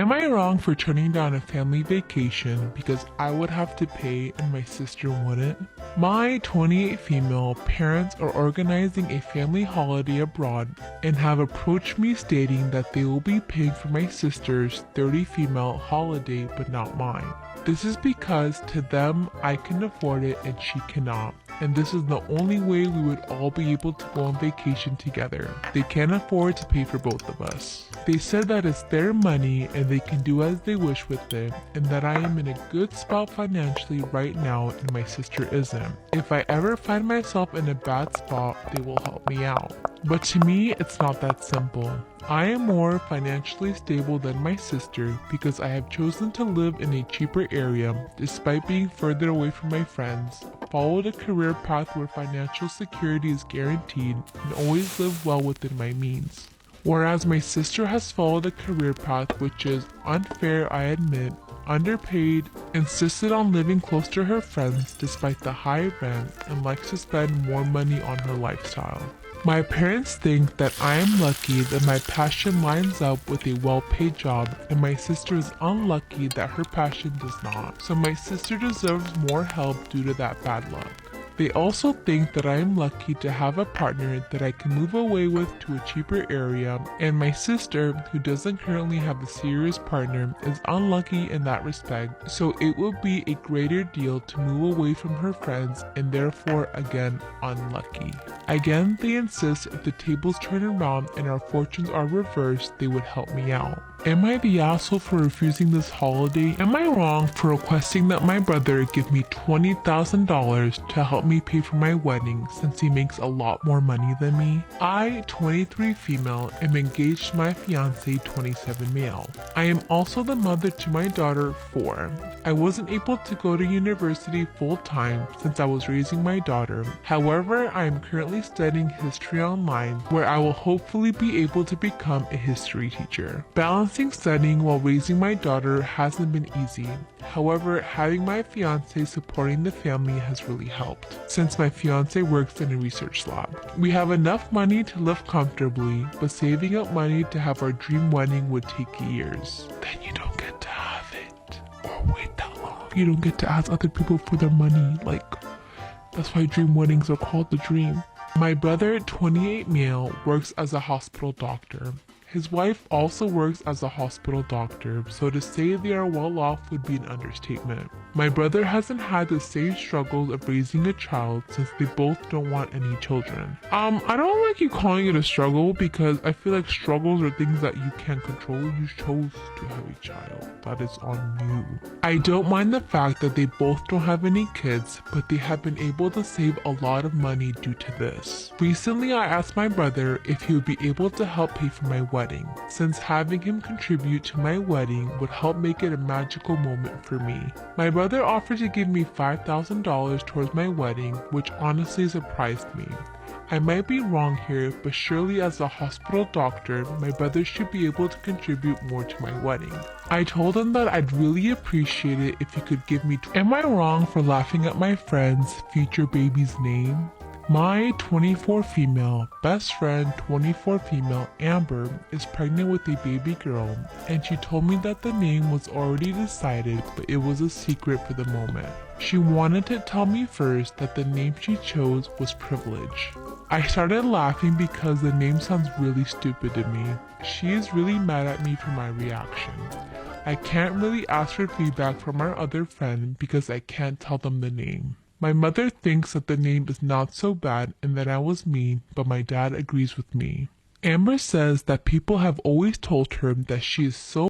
Am I wrong for turning down a family vacation because I would have to pay and my sister wouldn't? My 28 female parents are organizing a family holiday abroad and have approached me stating that they will be paying for my sister's 30 female holiday but not mine. This is because to them I can afford it and she cannot. And this is the only way we would all be able to go on vacation together. They can't afford to pay for both of us. They said that it's their money and they can do as they wish with it, and that I am in a good spot financially right now and my sister isn't. If I ever find myself in a bad spot, they will help me out. But to me, it's not that simple. I am more financially stable than my sister because I have chosen to live in a cheaper area despite being further away from my friends, followed a career path where financial security is guaranteed, and always live well within my means. Whereas my sister has followed a career path which is unfair, I admit, underpaid, insisted on living close to her friends despite the high rent, and likes to spend more money on her lifestyle. My parents think that I am lucky that my passion lines up with a well-paid job, and my sister is unlucky that her passion does not. So my sister deserves more help due to that bad luck. They also think that I am lucky to have a partner that I can move away with to a cheaper area, and my sister, who doesn't currently have a serious partner, is unlucky in that respect, so it will be a greater deal to move away from her friends and therefore again unlucky. Again, they insist if the tables turn around and our fortunes are reversed, they would help me out. Am I the asshole for refusing this holiday? Am I wrong for requesting that my brother give me $20,000 to help me pay for my wedding since he makes a lot more money than me? I, 23 female, am engaged to my fiance, 27 male. I am also the mother to my daughter, 4. I wasn't able to go to university full time since I was raising my daughter. However, I am currently studying history online where I will hopefully be able to become a history teacher. Balancing studying while raising my daughter hasn't been easy. However, having my fiance supporting the family has really helped, since my fiance works in a research lab. We have enough money to live comfortably, but saving up money to have our dream wedding would take years. Then you don't get to have it, or wait that long. You don't get to ask other people for their money, that's why dream weddings are called the dream. My brother, 28 male, works as a hospital doctor. His wife also works as a hospital doctor, so to say they are well off would be an understatement. My brother hasn't had the same struggles of raising a child since they both don't want any children. I don't like you calling it a struggle because I feel like struggles are things that you can't control. You chose to have a child. That is on you. I don't mind the fact that they both don't have any kids, but they have been able to save a lot of money due to this. Recently, I asked my brother if he would be able to help pay for my wedding, since having him contribute to my wedding would help make it a magical moment for me. My brother offered to give me $5,000 towards my wedding, which honestly surprised me. I might be wrong here, but surely as a hospital doctor, my brother should be able to contribute more to my wedding. I told him that I'd really appreciate it if he could give me Am I wrong for laughing at my friend's future baby's name? My 24 female best friend, 24 female Amber, is pregnant with a baby girl, and she told me that the name was already decided, but it was a secret for the moment. She wanted to tell me first that the name she chose was Privilege. I started laughing because the name sounds really stupid to me. She is really mad at me for my reaction. I can't really ask for feedback from our other friend because I can't tell them the name. My mother thinks that the name is not so bad and that I was mean, but my dad agrees with me. Amber says that people have always told her that she is so